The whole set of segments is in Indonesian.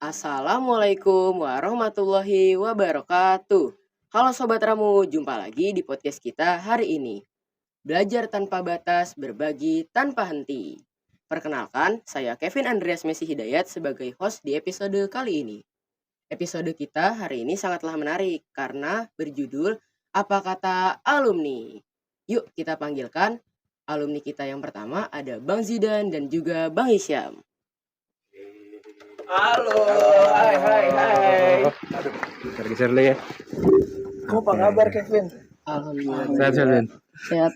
Assalamualaikum warahmatullahi wabarakatuh. Halo Sobat Ramu, jumpa lagi di podcast kita hari ini. Belajar tanpa batas, berbagi tanpa henti. Perkenalkan, saya Kevin Andreas Messi Hidayat sebagai host di episode kali ini. Episode kita hari ini sangatlah menarik karena berjudul Apa Kata Alumni. Yuk kita panggilkan alumni kita yang pertama ada Bang Zidan dan juga Bang Hisyam. Halo, hai. Geser dulu ya. Kamu apa kabar, Kevin? Alhamdulillah. Sehat, Vin. Sehat.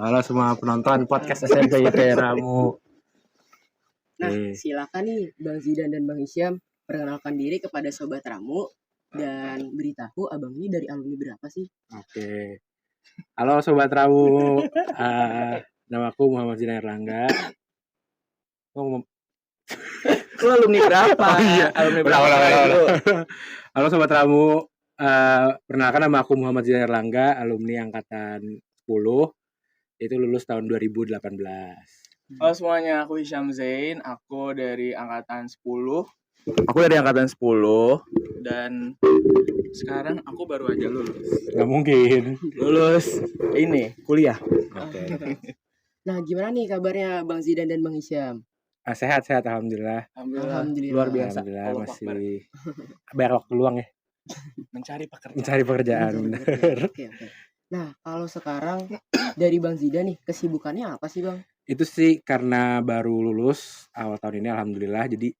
Halo semua penonton podcast SMP YP Ramu. Nah, silakan nih Bang Zidan dan Bang Hisyam perkenalkan diri kepada Sobat Ramu dan beritahu abang ini dari alumni berapa sih? Oke. Halo Sobat Ramu. Nama aku Muhammad Zidan Erlangga. Lu alumni berapa? Oh iya. Alumni Udah. berapa? Halo Sobat Ramu. Perkenalkan nama aku Muhammad Zidan Erlangga, alumni angkatan 10. Itu lulus tahun 2018. Halo semuanya, aku Hisyam Zain. Aku dari angkatan 10. Aku dari angkatan 10 dan sekarang aku baru aja lulus. Gak mungkin. Lulus ini kuliah. Oke. Nah, gimana nih kabarnya Bang Zidan dan Bang Hisyam? Sehat Alhamdulillah. Alhamdulillah. Luar biasa. Alhamdulillah Allah Akbar. masih banyak waktu luang ya. Mencari pekerjaan. Bener. Oke. Nah, kalau sekarang dari Bang Zidan nih, kesibukannya apa sih Bang? Itu sih karena baru lulus awal tahun ini alhamdulillah, jadi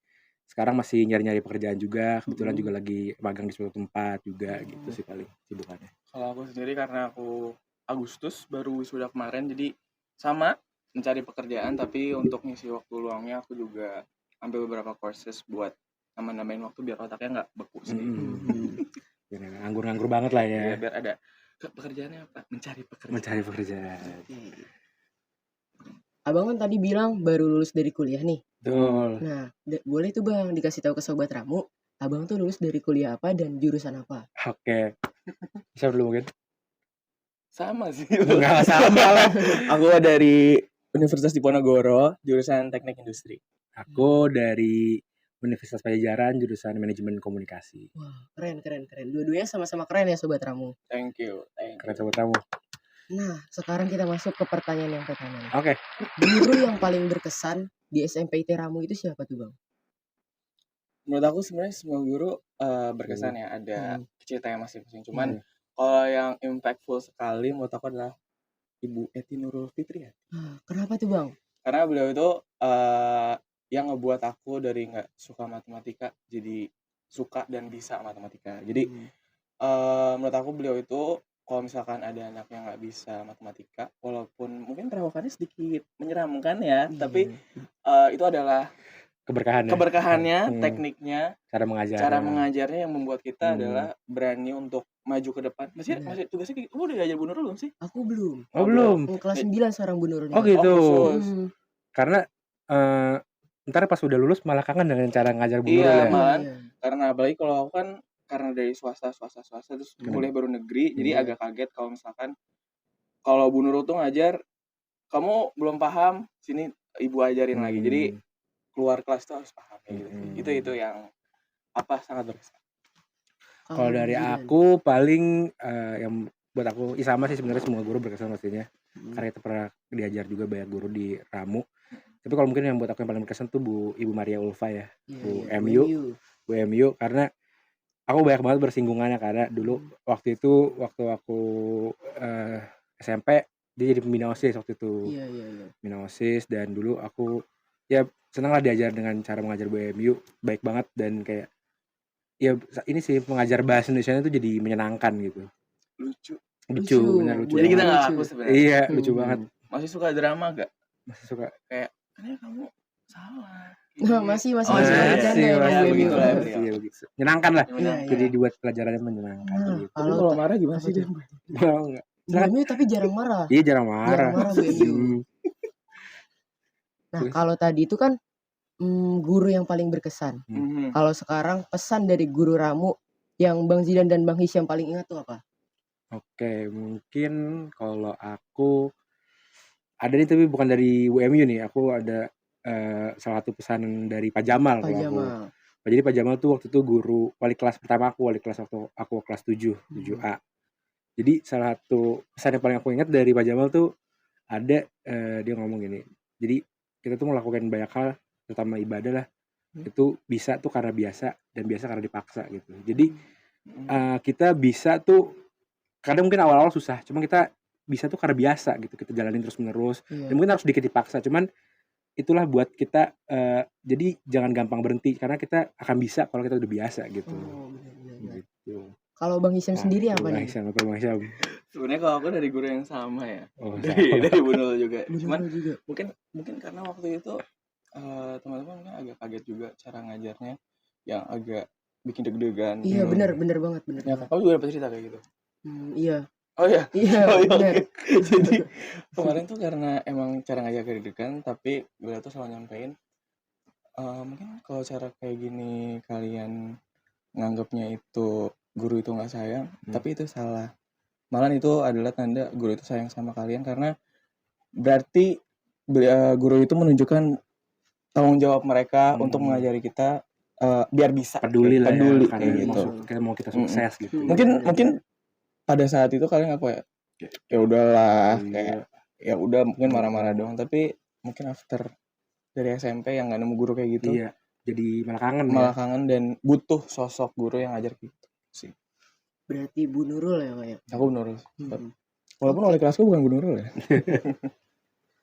sekarang masih nyari-nyari pekerjaan juga, kebetulan juga lagi magang di suatu tempat juga gitu sih paling sibukannya. Kalau aku sendiri karena aku Agustus baru wisuda kemarin, jadi sama mencari pekerjaan, tapi untuk ngisi waktu luangnya aku juga ambil beberapa courses buat nambah-nambahin waktu biar otaknya nggak beku sih. Nganggur-nganggur banget lah ya. Biar ada pekerjaannya apa? Mencari pekerjaan. Mencari pekerjaan. Abang kan tadi bilang baru lulus dari kuliah nih. Betul. Nah, boleh tuh Bang dikasih tahu ke Sobat Ramu, Abang tuh lulus dari kuliah apa dan jurusan apa? Oke. Bisa dulu mungkin? Sama sih. Enggak sama lah. Aku dari Universitas Diponegoro, jurusan Teknik Industri. Aku dari Universitas Pajajaran, jurusan Manajemen Komunikasi. Wah, keren. Dua-duanya sama-sama keren ya Sobat Ramu. Thank you. Keren Sobat Ramu. Nah, sekarang kita masuk ke pertanyaan yang pertama nih. Oke. Guru yang paling berkesan di SMP IT Ramu itu siapa tuh Bang? Menurut aku sebenarnya semua guru berkesan ya, ada ceritanya masing-masing. Cuman kalau yang impactful sekali menurut aku adalah Ibu Eti Nurul Fitri ya. Kenapa tuh Bang? Karena beliau itu yang ngebuat aku dari nggak suka matematika jadi suka dan bisa matematika. Jadi menurut aku beliau itu kalau misalkan ada anak yang nggak bisa matematika, walaupun mungkin perawakannya sedikit menyeramkan ya, tapi itu adalah keberkahannya, tekniknya, cara mengajarnya yang membuat kita adalah berani untuk maju ke depan. Masih tugasnya kayak udah diajar Bu Nurul belum sih? Aku belum. Oh, belum. Kelas 9 sekarang Bu Nurul. Oh gitu. Karena ntar pas udah lulus malah kangen dengan cara ngajar Bu Nurul ya. Iya, karena apalagi kalau aku kan karena dari swasta terus kuliah baru negeri, jadi agak kaget kalau misalkan kalau Bu Nurul tuh ngajar kamu belum paham, sini Ibu ajarin lagi. Jadi keluar kelas tuh harus paham gitu. Itu yang sangat berkesan. Kalau dari aku paling yang buat aku sama sih sebenarnya semua guru berkesan pastinya. Karena kita pernah diajar juga banyak guru di Ramu. Tapi kalau mungkin yang buat aku yang paling berkesan tuh Ibu Maria Ulfa ya. Bu MU karena aku banyak banget bersinggungannya karena dulu waktu aku SMP dia jadi pembina OSIS waktu itu. Iya. Pembina OSIS dan dulu aku ya senang lah diajar dengan cara mengajar Bu MU, baik banget dan kayak ya ini sih mengajar bahasa Indonesia itu jadi menyenangkan gitu. Lucu. Benar lucu. Jadi kita nggak aku sebenarnya. Iya, lucu banget. Masih suka drama gak? Masih suka. Kayak ini kamu salah. Masih begitu lah. Menyenangkan lah. Jadi dibuat pelajarannya menyenangkan gitu. Kalau marah gimana sih dia? Enggak. Bu tapi jarang marah. Iya, jarang marah. Bu MU. Nah, kalau tadi itu kan guru yang paling berkesan. Kalau sekarang pesan dari guru Ramu yang Bang Zidan dan Bang Hisyam paling ingat tuh apa? Oke, mungkin kalau aku ada nih tapi bukan dari WMU nih. Aku ada salah satu pesan dari Pak Jamal Pak kalau aku. Jamal. Jadi Pak Jamal tuh waktu itu guru wali kelas pertama aku, wali kelas waktu aku kelas 7A. Jadi salah satu pesan yang paling aku ingat dari Pak Jamal tuh ada dia ngomong gini. Jadi kita tuh melakukan banyak hal, terutama ibadah lah. Itu bisa tuh karena biasa dan biasa karena dipaksa gitu. Jadi kita bisa tuh kadang mungkin awal-awal susah, cuma kita bisa tuh karena biasa gitu. Kita jalanin terus-menerus. Iya. Dan mungkin harus sedikit dipaksa, cuman itulah buat kita jadi jangan gampang berhenti karena kita akan bisa kalau kita udah biasa gitu. Oh, benar. Gitu. Kalau Bang Hisyam sendiri apa Bang nih? Hisyam, apa Bang Hisyam? Sebenarnya kalau aku dari guru yang sama ya. Oh, dari Bu Nurul juga. Cuman Benar juga. mungkin karena waktu itu teman-teman mungkin agak kaget juga cara ngajarnya yang agak bikin deg-degan. Iya, benar banget, benar. Ya, kakak juga dapat cerita kayak gitu. Iya. Oh iya. Iya, Oh, iya, benar. oke. Jadi kemarin tuh karena emang cara ngajar kayak deg-degan, tapi beliau tuh selalu nyampein mungkin kalau cara kayak gini kalian nganggapnya itu guru itu nggak sayang, tapi itu salah. Malah itu adalah tanda guru itu sayang sama kalian karena berarti guru itu menunjukkan tanggung jawab mereka untuk mengajari kita biar bisa peduli lah peduli ya, kayak gitu. Mau kita sukses gitu. Mungkin pada saat itu kalian apa ya udahlah kayak ya udah mungkin marah-marah doang, tapi mungkin after dari SMP yang nggak nemu guru kayak gitu, iya, jadi malah kangen dan butuh sosok guru yang ngajar gitu sih. Berarti Bu Nurul ya, Pak ya? Aku Bu Nurul. Walaupun wali kelasku bukan Bu Nurul ya.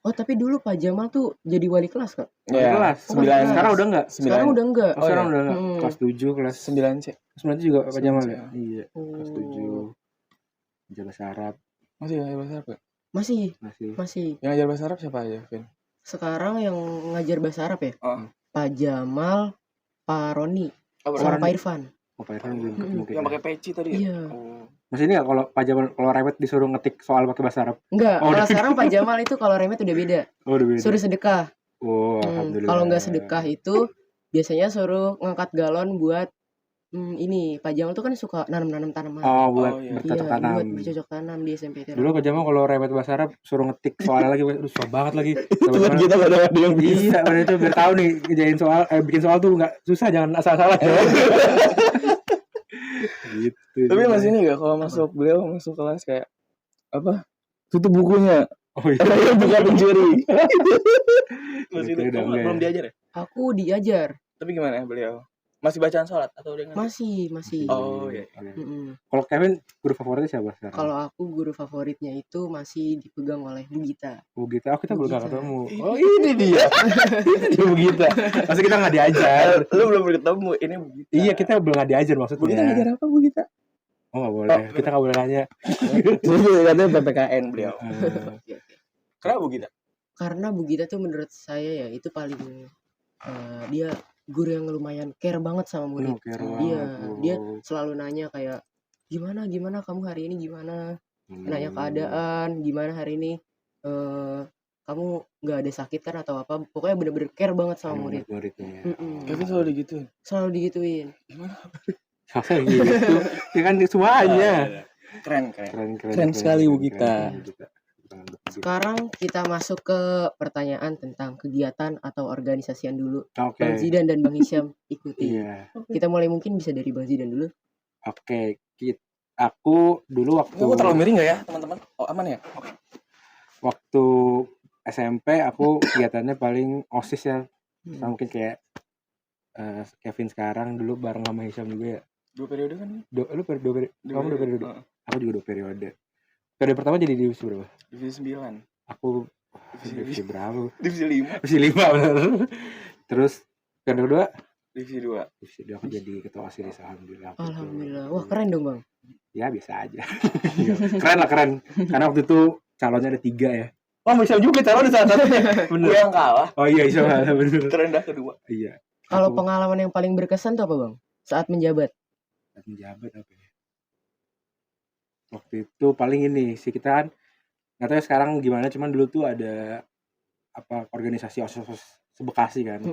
Oh, tapi dulu Pak Jamal tuh jadi wali kelas, Kak? Wali kelas. 9. Sekarang udah enggak? Sekarang udah enggak. Oh, sekarang udah enggak. Kelas 7, kelas 9C. 9 itu juga Pak Jamal ya? 9C. Iya. Kelas 7. Ngajar bahasa Arab. Masih ngajar bahasa Arab gak? Masih. Yang ngajar bahasa Arab siapa aja, Vin? Sekarang yang ngajar bahasa Arab ya? Oh. Pak Jamal, Pak Roni, sama Pak Irfan. Oh, Pak Irfan belum ketemu Yang pakai peci tadi ya? Iya. Oh. Masih ini enggak kalau Pak Jamal kalau Remet disuruh ngetik soal pakai bahasa Arab? Enggak, Oh, kalau sekarang Pak Jamal itu kalau remet udah beda. Oh, udah beda. Suruh sedekah. Oh, alhamdulillah. Kalau nggak sedekah itu biasanya suruh ngangkat galon buat ini Pak Jamal tuh kan suka nanam tanaman. Oh, buat Iya, bercocok tanam. buat bercocok tanam di SMP itu. Dulu Pak Jamal kalau Remet bahasa Arab suruh ngetik soalnya lagi, aduh susah banget lagi. Teman kita pada ada yang bisa. Iya, pada itu biar tahu nih ngerjain soal bikin soal tuh nggak susah, jangan asal-asalan. Gitu. Tapi masih ini gak kalau beliau masuk kelas kayak apa? Tutup bukunya. Oh iya. Saya bukan pencuri. Masih itu belum diajar ya? Aku diajar. Tapi gimana beliau? Masih bacaan sholat atau udah Masih. Oh iya. Kalau Kevin guru favoritnya siapa sekarang? Kalau aku guru favoritnya itu masih dipegang oleh Bu Gita. Bu Gita, kita belum ketemu. Oh ini dia. Ini Bu Gita. Masa kita nggak diajar? Lu belum ketemu, ini Bu Gita. Iya, kita belum nggak diajar maksudnya. Bu Gita ngajar apa Bu Gita? Oh nggak boleh, kita nggak boleh nanya. Katanya PPKN beliau. Kenapa Bu Gita? Karena Bu Gita tuh menurut saya ya itu paling dia guru yang lumayan care banget sama murid. Iya, dia selalu nanya kayak gimana kamu hari ini gimana? Nanya keadaan, gimana hari ini kamu nggak ada sakit kan atau apa? Pokoknya bener-bener care banget sama murid. Kevin selalu digituin. Selalu digituin. Gimana? Masa gitu? Ya kan semuanya. Keren sekali Bu Gita. Sekarang kita masuk ke pertanyaan tentang kegiatan atau organisasian dulu. Oke. Bang Zidan dan Bang Hisyam ikuti. Iya. Kita mulai mungkin bisa dari Bang Zidan dulu. Oke, aku dulu waktu. Aku terlalu miring nggak ya teman-teman? Oh aman ya? Oke. Waktu SMP aku kegiatannya paling OSIS ya. Sama mungkin kayak Kevin sekarang dulu bareng sama Hisyam juga ya. 2 periode kan? Lu periode. Kamu 2 periode. Aku juga 2 periode. Periode pertama jadi divisi berapa? Divisi 9. Aku divisi berapa? Divisi 5. Divisi 5 benar. Terus periode kedua? Divisi 2. Divisi 2 aku jadi ketua OSIS alhamdulillah. Alhamdulillah. Wah, keren dong, Bang. Ya biasa aja. Keren. Karena waktu itu calonnya ada 3 ya. Oh, bisa juga calon di saat satunya. Bener. Gue yang kalah. Oh iya, bisa bener. Terendah kedua. Iya. Kalau pengalaman yang paling berkesan tuh apa, Bang? Saat menjabat. Saat menjabat apa ya? Waktu itu paling ini sih, kita kan nggak tahu ya sekarang gimana, cuman dulu tuh ada apa organisasi OSIS sebekasi kan.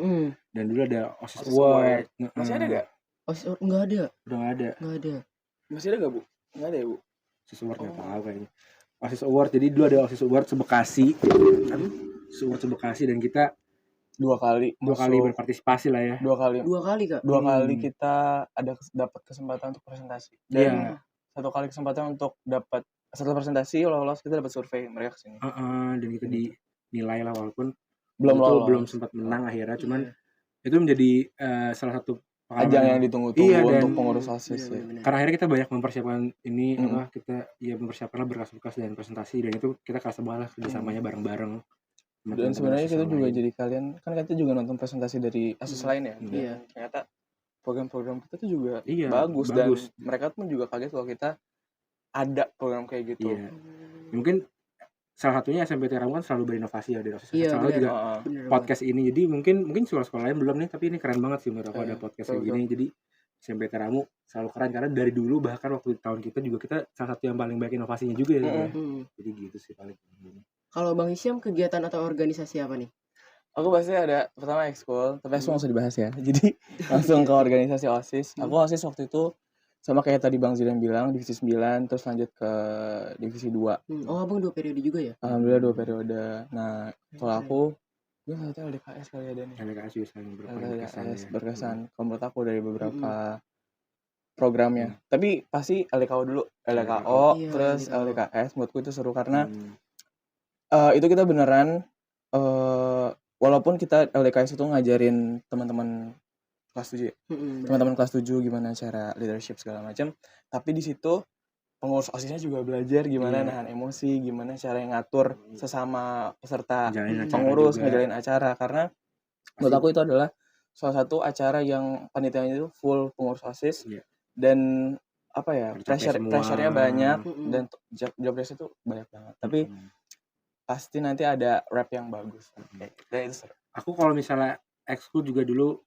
Dan dulu ada OSIS Award. Masih ada nggak? OSIS Award nggak ada. Udah nggak ada. Masih ada nggak Bu? Nggak ada ya Bu? OSIS Award nggak tahu kayaknya. OSIS Award, jadi dulu ada OSIS Award sebekasi. OSIS Award sebekasi dan kita 2 kali dua kali masuk, berpartisipasi lah ya. 2 kali 2 kali, Kak? 2 kali Hmm. kita dapat kesempatan untuk presentasi. Iya. Dan 1 kali kesempatan untuk dapat setelah presentasi lolos kita dapat survei mereka ke sini. Dan itu dinilai lah, walaupun Belum itu lolos. belum sempat menang akhirnya, cuman Iya. itu menjadi salah satu Ajang pengalaman yang ditunggu-tunggu Iya, dan untuk pengurus OSIS ya. Bener. karena akhirnya kita banyak mempersiapkan ini Mm. kita mempersiapkanlah berkas-berkas dan presentasi, dan itu kita kerasa banget lah kerjasamanya bareng-bareng sama Dan teman-teman sebenarnya OSIS kita yang juga lain. jadi kalian kan kita juga nonton presentasi dari ASIS lain ya. Dan Iya. ternyata program-program kita tuh juga Iya, bagus dan bagus. mereka pun juga kaget kalau kita ada program kayak gitu. Iya. Mungkin salah satunya SMPT Ramu kan selalu berinovasi ya, dan OSIS Iya, selalu bener. juga Heeh. Bener banget. podcast ini. Jadi mungkin sekolah-sekolah lain belum nih, tapi ini keren banget sih menurut aku ada Iya, podcast betul, kayak gini. Jadi SMPT Ramu selalu keren karena dari dulu, bahkan waktu tahun kita juga kita salah satu yang paling banyak inovasinya juga ya. Mm-mm. Hmm. Jadi gitu sih paling. Kalau Bang Hisyam kegiatan atau organisasi apa nih? Aku pasti ada pertama ekskul, tapi ekskul nggak usah dibahas ya. Jadi langsung ke organisasi OSIS. Aku OSIS waktu itu sama kayak tadi Bang Zidan bilang, divisi 9 terus lanjut ke divisi 2. Oh, Abang 2 periode juga ya? Alhamdulillah 2 periode. Nah, kalau aku gue nggak tahu LDKS kali ada nih. LKS juga saling berkesan LDKS ya. berkesan. Kalau menurut aku dari beberapa programnya. Tapi pasti LDKO dulu. LDKO, Iya, terus LDKO. LDKS menurutku itu seru karena Hmm. itu kita beneran walaupun kita LDKS itu ngajarin teman-teman kelas 7 ya. Bener. Teman-teman kelas 7 gimana cara leadership segala macam, tapi di situ pengurus OSISnya juga belajar gimana Iya. nahan emosi, gimana cara ngatur sesama peserta Ngejalanin acara pengurus, juga. ngejalin acara, karena menurut aku itu adalah salah satu acara yang panitianya itu full pengurus OSIS. Iya. Dan apa ya, Capek semua. pressure-nya banyak Mm-mm. dan job desk itu banyak banget. Tapi pasti nanti ada rap yang bagus. Dan itu seru. Aku kalau misalnya ekskul juga dulu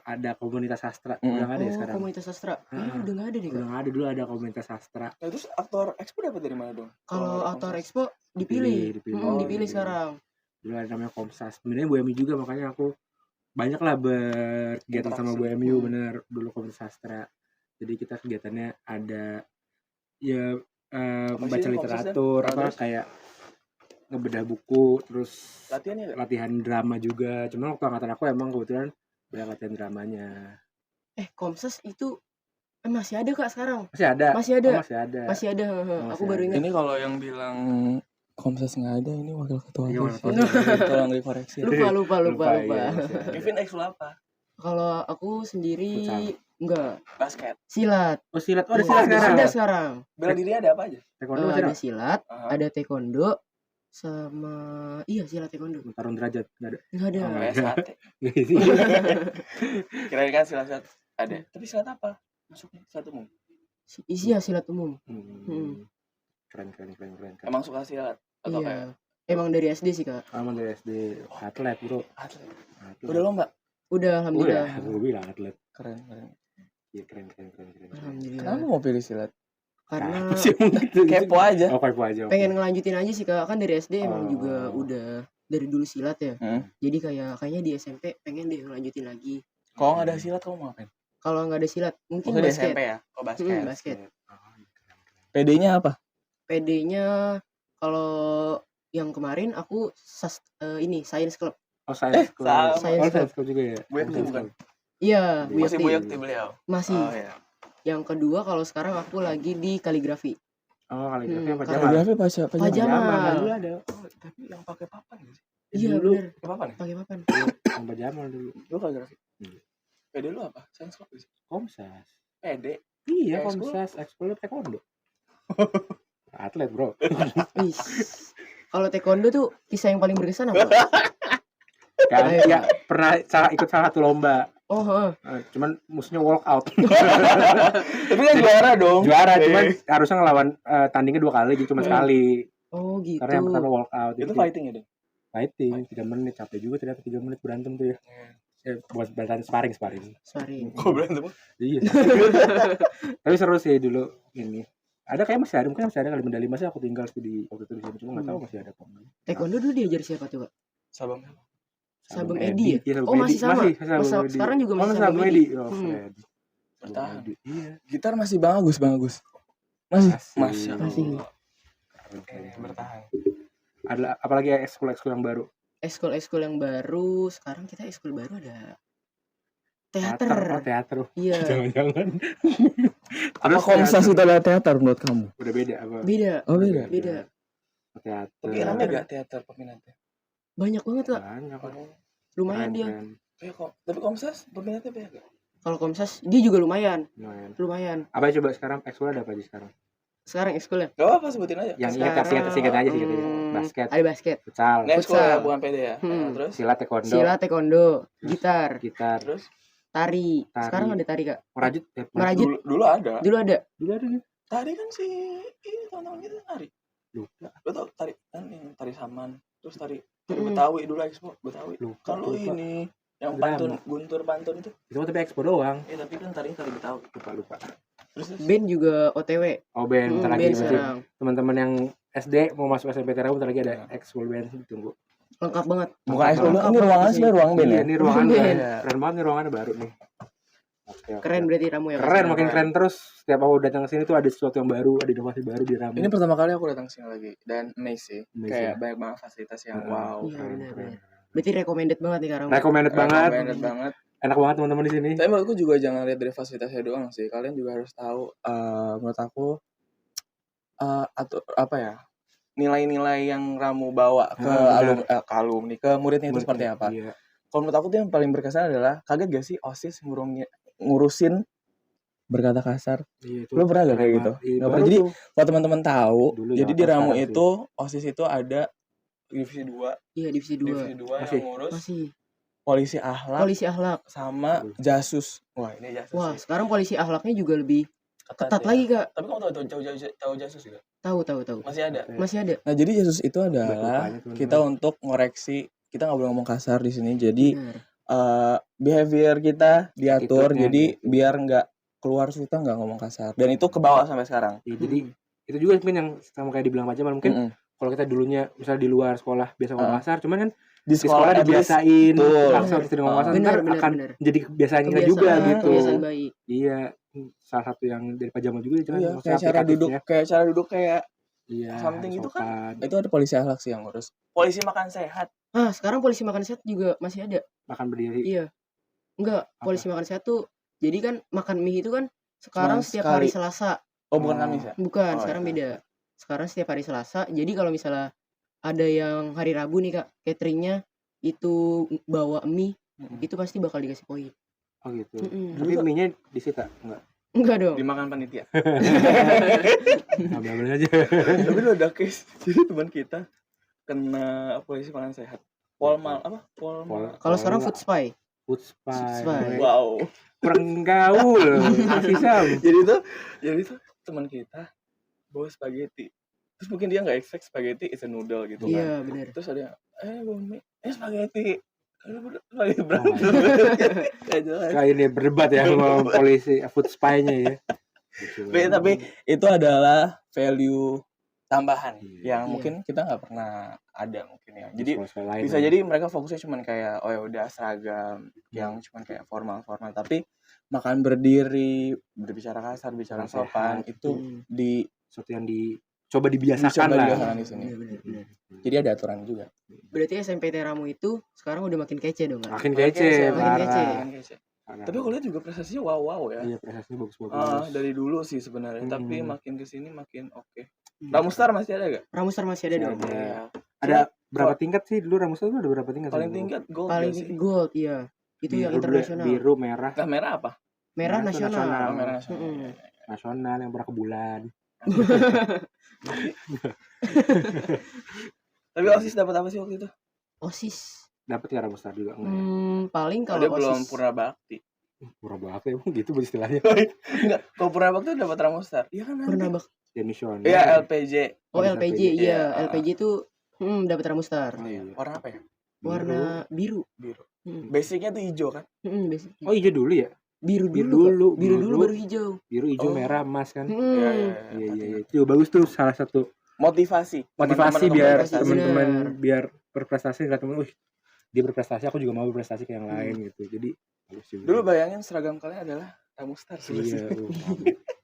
ada komunitas sastra, udah nggak ada ya Oh, sekarang. komunitas sastra. Heeh. Udah nggak ada nih, Udah Kak. nggak ada, dulu ada komunitas sastra. Nah, terus aktor expo dapat dari mana dong? Kalau aktor expo expo dipilih. Dipilih. Oh, Dipilih dipilih. sekarang. Dulu ada namanya Komsas. Sebenarnya Bu Emi juga, makanya aku banyak lah berkegiatan sama Bu Emi, bener dulu komunitas sastra. Jadi kita kegiatannya ada ya membaca sih literatur, Komsas, Dan? apa kayak ngebedah buku, terus latihannya nggak? latihan drama juga. Cuma waktu angkatan aku emang kebetulan banyak latihan dramanya. Komsas itu masih ada, Kak, sekarang? Masih ada. Masih ada. Oh, masih ada. Masih ada. Aku masih baru ada. ingat. Ini kalau yang bilang Komsas nggak ada, ini wakil ketua Iya, OSIS. wakil ketua. Tolong dikoreksi. Lupa. Iya, masih ada. Kevin ekskul apa? Kalau aku sendiri Futsal. enggak. Basket. Silat. Oh, silat. Oh, ada silat sekarang. Ada sekarang. Bela diri ada apa aja? Taekwondo masih Ada ada. silat, Aha. ada taekwondo, sama silat taekwondo. Tarung derajat nggak ada. Nggak ada. Oh, nggak Kayak sate. Nggak sih. Kirain kan silat ada. Tapi silat apa? Masuknya silat umum. Iya, silat umum. Keren. Emang suka silat atau kayak Iya. Emang dari SD sih, Kak. Aman dari SD. Atlet, bro. atlet? Atlet. Udah lomba? Udah, alhamdulillah. Udah, gue bilang atlet. Keren. Iya, keren. Alhamdulillah. Kenapa mau pilih silat? Karena Apa sih emang gitu? Kepo aja. Oh, kepo aja. pengen ngelanjutin aja sih, Kak. Kan dari SD emang Oh. juga udah dari dulu silat ya. Jadi kayaknya di SMP pengen deh ngelanjutin lagi. Kalau nggak ada silat kamu mau ngapain? Kalau nggak ada silat, mungkin Maksudnya di basket. SMP ya? Oh, basket. Basket. PD-nya apa? PD-nya kalau yang kemarin aku Science Club. Oh, Science Club. sama. Science Club. Science Club juga ya. Bu Yakti Science bukan? Club. Iya, Bu Masih Yakti. Bu Yakti beliau? Masih. Oh ya. Yang kedua kalau sekarang aku lagi di kaligrafi. Oh, kaligrafi apa Karena- Jamal? Kaligrafi Pajaman. pajaman. Dulu ada. Oh, tapi yang pakai papan nggak sih? Iya, Dulu bener. Pakai papan ya? Pakai papan. yang Jamal dulu. Lu kaligrafi? Iya. PD lu apa? Science Club sih? Komsas. PD? Iya, Ekskul? Komsas. Ekskul taekwondo. Atlet, bro. Wih. Kalau taekwondo tuh kisah yang paling berkesan apa? Kan Ayo. ya pernah ikut salah satu lomba. Oh, heeh. Cuman musuhnya walk out. Tapi kan juara dong. Juara, cuman harusnya ngelawan tandingnya 2 kali, jadi cuma sekali. Oh, gitu. Karena yang pertama walk out. Itu Jadi fighting ya, Dong? fighting 3 menit, capek juga ternyata 3 menit berantem tuh ya. Buat balasan sparring. Sparring. Kok berantem? Iya. Tapi seru sih dulu ini. Ada kayak masih ada, mungkin masih ada kali medali emasnya aku tinggal tuh di waktu itu di sini, cuma nggak tahu masih ada apa enggak. Taekwondo dulu diajar siapa tuh, Kak? Sabang. Sabang Edi ya? Iya, Sabang Oh, masih Edi. sama? Sabang Oh, Edi. sekarang juga Oh, masih Sabang Sabang Edi. Edi. Oh, keren. Bertahan. Sabang Edi. Iya. Gitar masih bagus. Masih. Masih. Masih. Keren. Bertahan. Ada apalagi ekskul yang baru? ekskul yang baru, sekarang kita ekskul baru ada teater. Oh, teater. Iya. Jangan-jangan. Apa Komsas itu adalah teater menurut kamu? Udah beda apa? Beda. Oh, beda. Beda. Teater. Tapi rame gak teater peminatnya? Banyak banget Kak. Banyak. Lumayan Keren, dia. keren. Tapi Komsas peminatnya banyak gak? Kalau Komsas dia juga lumayan. Lumayan. Apa coba sekarang ekskul ada apa aja sekarang? Sekarang ekskul ya. Gak apa-apa sebutin aja. Yang ingat singkat aja. Basket, Ada basket. futsal, Ini ekskul ya, Futsal. bukan PD ya. Terus silat, taekwondo, Sila, taekwondo, gitar, terus tari. Tari. Sekarang ada tari Kak. merajut. Merajut. dulu ada. Dulu ada. Dulu ada nih. Tadi kan si ini teman-teman kita nari. Lupa. Lo tau tari kan yang tari saman, terus tari Mm-mm. Betawi dulu Expo Betawi. Lupa. Kan lo ini yang Drama. pantun Guntur pantun itu. Itu mah tapi expo doang. Tapi kan tarinya tari Betawi. Lupa. Terus Band juga OTW. Oh, band bentar lagi. Band Berarti sekarang. teman-teman yang SD mau masuk SMP Terawu bentar lagi ada ekskul band, ditunggu. Lengkap banget. bukan Expo Lengkap ini ruangan banget sih ruang band Iya, ya. ini ruangan Band. keren. Keren banget nih ruangannya baru nih. Oke. Keren berarti Ramu ya. Keren, makin keren terus. Setiap aku datang ke sini tuh ada sesuatu yang baru, ada inovasi baru di Ramu. Ini pertama kali aku datang sini lagi dan amazed sih. Amazed Kayak ya? banyak banget fasilitas yang Heeh. wow. Iya, Keren, benar, keren. Berarti recommended banget nih Kak Ramu. Recommended banget. Recommended banget. Enak banget teman-teman di sini. Tapi menurutku juga jangan lihat dari fasilitasnya doang sih. Kalian juga harus tahu menurut aku atau apa ya? Nilai-nilai yang Ramu bawa ke alumni, ke muridnya itu seperti apa. Iya. Kalau menurut aku tuh yang paling berkesan adalah kaget gak sih OSIS ngurusin berkata kasar. Iya, itu Lu pernah gak kayak keren gitu? banget. Iya, Nggak baru pernah. Jadi tuh. kalau teman-teman tahu, Dulu jadi Jakarta di Ramu sekarang itu OSIS itu ada divisi 2. Iya, divisi 2. Divisi 2 Masih? yang ngurus Masih. polisi akhlak Polisi akhlak. sama jasus. Wah, ini jasus. Wah, sih. sekarang polisi akhlaknya juga lebih ketat ya. lagi Kak. Tapi kamu tahu jasus juga? Tahu. Masih ada. Masih ada. Nah, jadi jasus itu adalah lupanya, teman-teman. kita untuk ngoreksi, kita nggak boleh ngomong kasar di sini. Jadi Benar. behavior kita diatur, Attitude-nya jadi gitu. biar nggak keluar kita nggak ngomong kasar. Dan itu ke bawah sampai sekarang. Iya, jadi itu juga mungkin yang sama kayak dibilang Pak Jamal, mungkin kalau kita dulunya misalnya di luar sekolah biasa ngomong kasar, cuman kan Di di sekolah at least- dibiasain betul. langsung sering ngomong kasar, Benar, ntar akan benar. jadi kebiasaan kita Kebiasaan, juga gitu. Kebiasaan baik. Iya, salah satu yang dari Pak Jamal juga jangan Iya, maksudnya kayak cara duduk, aplikatifnya. Iya, something harus itu kan. sopan, Itu ada polisi akhlak sih yang ngurus. Polisi makan sehat. Ah, sekarang polisi makan sehat juga masih ada. makan berdiri. Iya. Enggak, Apa? polisi makan sehat tuh jadi kan makan mie itu kan sekarang Cuman setiap sekali. hari Selasa. Oh, bukan Kamis ya? Bukan, Oh, sekarang iya. beda. Sekarang setiap hari Selasa. Jadi kalau misalnya ada yang hari Rabu nih Kak, cateringnya itu bawa mie, itu pasti bakal dikasih poin. Oh gitu. Mm-mm. Tapi mie-nya disita enggak? Enggak dong. Dimakan panitia. Ambil aja. Tapi lu ada case. Jadi teman kita kena polisi makan sehat. Polmal apa? Polmal. Kalau sekarang food spy. Food Food spy. spy. Wow. Kurang gaul. Masih Sam. jadi tuh teman kita bawa spaghetti. Terus mungkin dia nggak expect spaghetti is a noodle gitu kan. Iya, benar. Terus ada bawa mie, spaghetti. Spaghetti berantem. Gak jelas. Kayak ini berdebat ya sama polisi food spy-nya ya. Tapi itu adalah value tambahan yang Iya. mungkin kita nggak pernah ada mungkin ya. Jadi Sekolah-sekolah lain bisa lah. jadi mereka fokusnya cuman kayak oh ya udah seragam yang cuman kayak formal tapi makan berdiri, berbicara kasar, bicara Sehat. sopan itu di sesuatu yang dicoba dibiasakan lah. dibiasakan di sini. Benar. Jadi ada aturan juga. Berarti SMP Teramu itu sekarang udah makin kece dong kan? Makin kece, Makin parah. kece. Parah. Tapi aku lihat juga prestasinya wow ya. Iya, prestasinya bagus-bagus. Dari dulu sih sebenarnya, tapi Hmm. makin kesini makin oke. Ramustar masih ada gak? Ramustar masih ada dong. Ada. Ada berapa tingkat sih dulu Ramustar itu ada berapa tingkat? Paling sih? tingkat gold Paling gak sih? gold, iya. Itu yang Biru, internasional. biru, merah, Nah, merah apa? Merah Merah itu nasional. nasional. Oh, merah nasional. Mm-mm. nasional yang pernah ke bulan. Tapi OSIS dapat apa sih waktu itu? OSIS. Dapat ya Ramustar juga enggak? Paling Kalau kalau dia belum OSIS purna bakti. Pura bakti emang gitu istilahnya. Enggak, kalau purna bakti dapat Ramustar. Iya kan? pernah bak. Ya misioner. Iya, LPJ. Oh, bisa LPJ, pilih. iya. Iya. LPJ itu dapat Ramustar. Oh, iya. Warna apa ya? Warna biru. Biru. Mm. Basicnya tuh hijau kan? Basic. Oh hijau dulu ya? Biru biru dulu. Kak. dulu, Biru biru dulu dulu. baru hijau. Biru, hijau, Oh. merah, emas kan? Iya, Iya. Itu juga bagus tuh salah satu Motivasi. motivasi Teman-teman biar berprestasi. teman-teman Bener. biar berprestasi lihat temen, dia berprestasi aku juga mau berprestasi kayak yang lain gitu. Jadi bagus juga. Dulu bayangin seragam kalian adalah Ramustar iya, sebenarnya.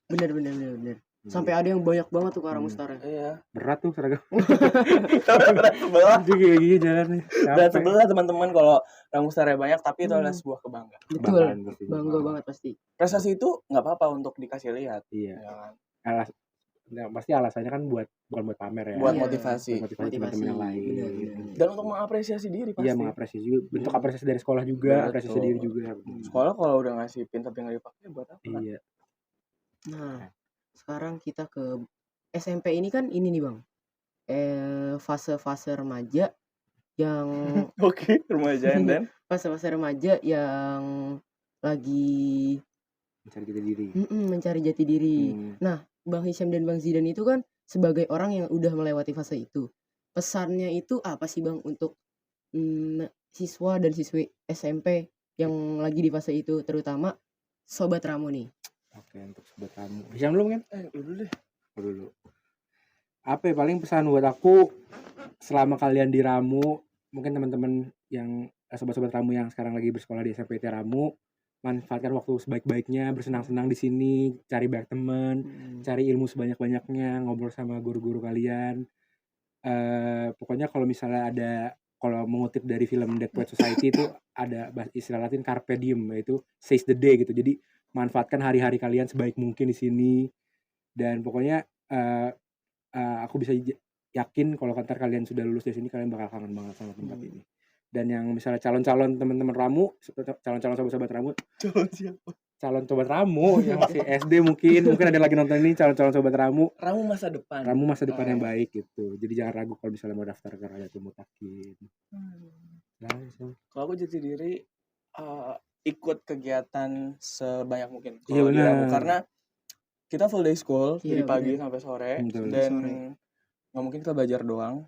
Benar. Sampai ada yang banyak banget tuh Kak Mustara. Iya. Berat tuh seragam. Berat sebelah. Jadi kayak gini jalannya. Berat Capek. sebelah teman-teman kalau Ramustara banyak, tapi itu adalah Hmm. sebuah kebanggaan. Betul. Kebanggaan pastinya. Bangga banget pasti. Prestasi itu nggak apa-apa untuk dikasih lihat. Iya. Ya kan? Nah, pasti alasannya kan bukan buat pamer ya. Buat Iya. motivasi. Buat motivasi teman-teman yang lain. Benar. Dan untuk mengapresiasi diri pasti. Iya, mengapresiasi juga. Bentuk apresiasi dari sekolah juga, Betul. apresiasi diri juga. Sekolah kalau udah ngasih pin tapi nggak dipakai buat apa? Iya. Nah, sekarang kita ke SMP ini kan ini nih Bang. Fase-fase remaja yang Oke, remaja dan fase-fase remaja yang lagi Mencari jati diri. mencari jati diri. Nah, Bang Hisham dan Bang Zidan itu kan sebagai orang yang udah melewati fase itu. Pesannya itu apa sih Bang untuk siswa dan siswi SMP yang lagi di fase itu, terutama sobat Ramu nih? Oke, untuk sobat kamu. Hisham dulu kan? dulu deh. Dulu. Apa ya, paling pesan buat aku selama kalian di Ramu, mungkin teman-teman yang sobat-sobat Ramu yang sekarang lagi bersekolah di SMPT Ramu, manfaatkan waktu sebaik-baiknya, bersenang-senang di sini, cari banyak teman, cari ilmu sebanyak-banyaknya, ngobrol sama guru-guru kalian. Pokoknya kalau misalnya kalau mengutip dari film Dead Poets Society itu ada istilah Latin carpe diem, yaitu seize the day gitu. Jadi manfaatkan hari-hari kalian sebaik mungkin di sini, dan pokoknya aku bisa yakin kalau ntar kalian sudah lulus dari sini, kalian bakal kangen banget sama tempat ini. Dan yang misalnya calon-calon teman-teman Ramu, calon-calon sobat-sobat Ramu, calon sobat Ramu yang masih SD mungkin ada lagi nonton ini, calon-calon sobat Ramu masa depan. Ramu masa depan yang baik gitu. Jadi jangan ragu kalau misalnya mau daftar ke Rayatul Mutakin. Kalau aku jati diri ikut kegiatan sebanyak mungkin Iya, kalau di benar. Ramu, karena kita full day school dari Iya, pagi benar. sampai sore, Betul. dan Sore. nggak mungkin kita belajar doang.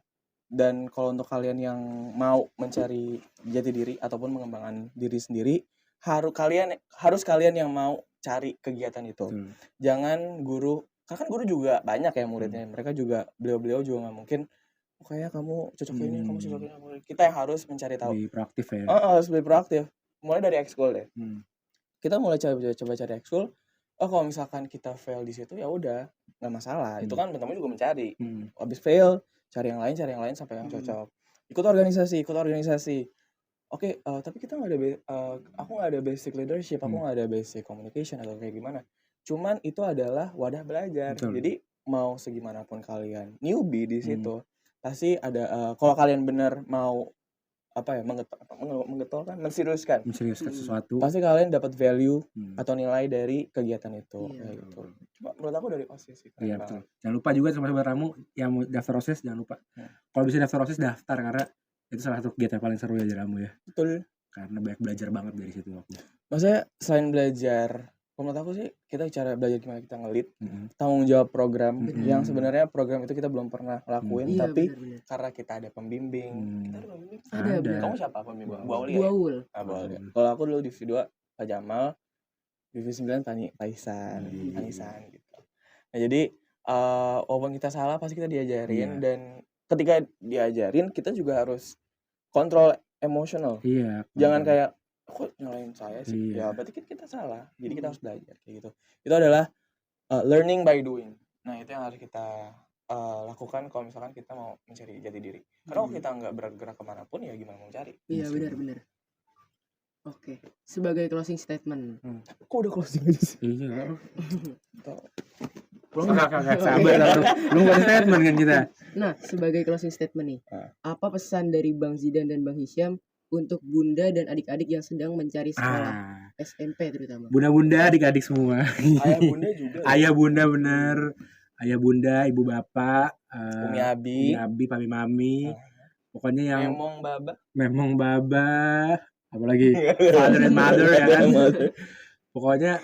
Dan kalau untuk kalian yang mau mencari jati diri ataupun mengembangkan diri sendiri, harus kalian yang mau cari kegiatan itu. Jangan guru, karena kan guru juga banyak ya muridnya, mereka juga beliau juga nggak mungkin kayak kamu cocok ini, kamu cocok ini. Kita yang harus mencari tahu. Lebih proaktif ya. Harus lebih proaktif. Mulai dari ekskul deh. Kita mulai coba cari ekskul. Kalau misalkan kita fail di situ ya udah, nggak masalah. Itu kan teman-teman juga mencari. Habis fail, cari yang lain sampai yang cocok. Ikut organisasi. Oke, tapi kita nggak ada aku nggak ada basic leadership, aku nggak ada basic communication atau kayak gimana. Cuman itu adalah wadah belajar. Betul. Jadi mau segimanapun kalian newbie di situ, pasti ada kalau kalian benar mau menseriuskan sesuatu, pasti kalian dapat value atau nilai dari kegiatan itu. Iya. Kayak gitu. Cuma menurut aku dari OSIS sih. Iya, betul. Jangan lupa juga sama sobat Ramu yang mau daftar OSIS, jangan lupa. Kalau bisa daftar OSIS, daftar, karena itu salah satu kegiatan paling seru ya di Ramu ya. Betul. Karena banyak belajar banget dari situ waktu. Maksudnya selain belajar, menurut aku sih kita cara belajar gimana kita nge-lead, tanggung jawab program yang sebenarnya program itu kita belum pernah lakuin, Iya, tapi benar. karena kita ada pembimbing. Kita ada pembimbing. Ada. Kamu siapa pembimbing? Bu Aulia. Buaul. Ya? Kalau aku dulu divisi 2 Pak Jamal, divisi 9 Pak Ihsan gitu. Nah, jadi walaupun kita salah pasti kita diajarin, dan ketika diajarin kita juga harus kontrol emosional. Iya. Jangan kayak kok nyalain saya sih. Ya berarti kita salah. Jadi kita harus belajar kayak gitu. Itu adalah learning by doing. Nah, itu yang harus kita lakukan kalau misalkan kita mau mencari jati diri. Karena kalau kita nggak bergerak kemanapun ya gimana mau cari. Iya, benar. Oke, sebagai closing statement. Kok udah closing aja sih? Iya. Kakak, sabar belum closing statement kan kita. Nah, sebagai closing statement nih, apa pesan dari Bang Zidan dan Bang Hisham untuk bunda dan adik-adik yang sedang mencari sekolah SMP terutama? Bunda-bunda, adik-adik semua. Ayah bunda juga. Ayah bunda bener. Ayah bunda, ibu bapak, Umi Abi, papi mami. Pokoknya yang memang baba. Apalagi father and mother ya kan. Pokoknya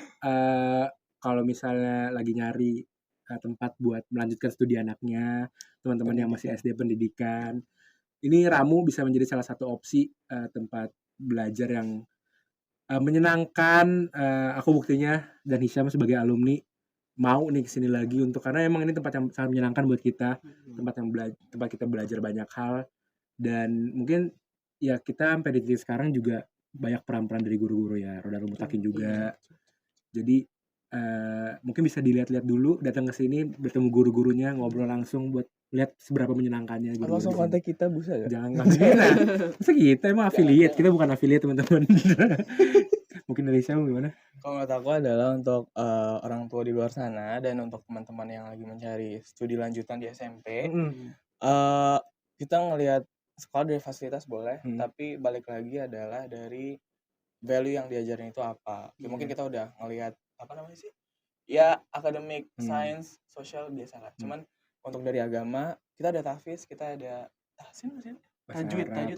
kalau misalnya lagi nyari tempat buat melanjutkan studi anaknya, teman-teman yang masih SD pendidikan, ini Ramu bisa menjadi salah satu opsi tempat belajar yang menyenangkan. Aku buktinya dan Hisham sebagai alumni mau nih kesini lagi karena emang ini tempat yang sangat menyenangkan buat kita, tempat kita belajar banyak hal, dan mungkin ya kita sampai di titik sekarang juga banyak peran-peran dari guru-guru ya, Rodarul Mutakin juga. Jadi mungkin bisa dilihat-lihat dulu, datang ke sini bertemu guru-gurunya, ngobrol langsung buat lihat seberapa menyenangkannya guru-guru Langsung di sini. kontak kita bisa gak? Jangan langsung lah. Masa kita emang affiliate? Kita bukan affiliate teman-teman. Mungkin dari Syam gimana? Kalau menurut aku adalah untuk orang tua di luar sana dan untuk teman-teman yang lagi mencari studi lanjutan di SMP, kita ngelihat sekolah dari fasilitas boleh, tapi balik lagi adalah dari value yang diajarin itu apa. Ya, mungkin kita udah ngelihat apa namanya sih? Ya akademik, science, sosial biasa lah. Cuman untuk dari agama kita ada tahfiz, kita ada tahsin masih ada? Tajwid masih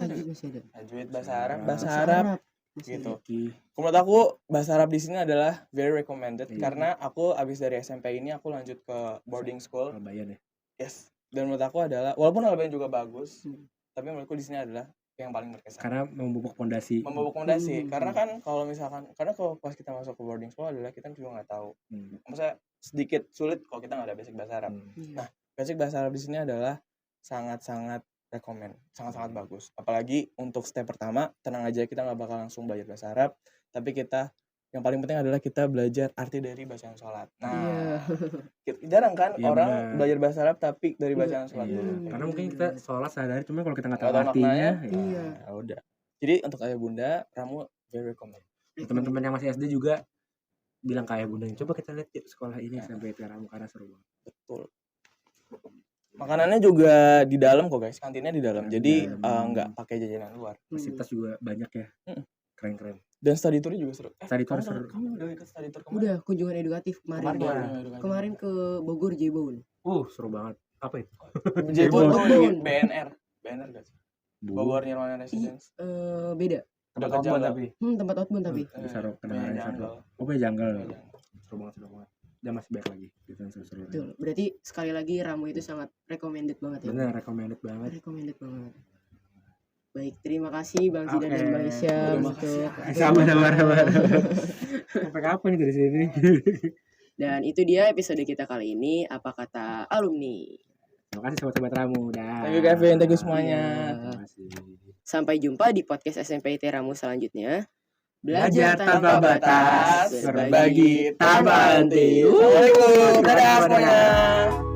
ada. Tajwid, bahasa Arab Masih gitu. Oke. Menurut aku bahasa Arab di sini adalah very recommended karena aku abis dari SMP ini aku lanjut ke boarding school. Albayan ya. Yes. Dan menurut aku adalah walaupun Albayan juga bagus, tapi menurutku di sini adalah yang paling berkesan. Karena memupuk fondasi. Karena kan kalau misalkan pas kita masuk ke boarding school adalah kita juga nggak tahu. Maksudnya sedikit sulit kalau kita nggak ada basic bahasa Arab. Nah, basic bahasa Arab di sini adalah sangat-sangat rekomend, sangat-sangat bagus. Apalagi untuk step pertama, tenang aja kita nggak bakal langsung belajar bahasa Arab, tapi kita yang paling penting adalah kita belajar arti dari bacaan sholat. Nah, jarang kan orang belajar bahasa Arab tapi dari bacaan sholat dulu. Karena mungkin kita sholat sehari-hari, cuma kalau kita nggak tahu Nggak tahu artinya, maknanya, ya udah. Jadi untuk ayah bunda, Ramu very recommend. teman-teman yang masih SD juga bilang ke ayah bundanya, coba kita lihat yuk sekolah ini sampai Ramu karena seru banget. Betul. Makanannya juga di dalam kok guys, kantinnya di dalam. Jadi nggak pakai jajanan luar. Fasilitas juga banyak ya. Keren-keren. Dan study tour juga seru. Study tour seru. Kamu udah ikut study tour kemarin? Udah kunjungan edukatif kemarin. Kemarin ke Bogor Jebon. Seru banget. Apa itu? Jebon Outbound. BNR gak sih? Bogor Nirwana Residence. Beda. Tempat Dekat outbound jalan. tapi. Tempat outbound tapi. Bisa kedengarannya seru. Jungle. Pokoknya jungle. Seru banget. Dan masih banyak lagi. Gitu yang seru-seru. Betul. Berarti sekali lagi Ramu itu sangat recommended banget ya. Bener, recommended banget. Baik, terima kasih Bang Zidan dan Bang Isyam untuk Sama. Sampai kapan nih dari sini? dan itu dia episode kita kali ini. Apa kata alumni? Terima kasih sobat-sobat Ramu. Thank you Kevin, thank you semuanya. Terima kasih. Sampai jumpa di podcast SMPT Ramu selanjutnya. Belajar tanpa batas, berbagi tanpa henti. Assalamualaikum, dadah semuanya.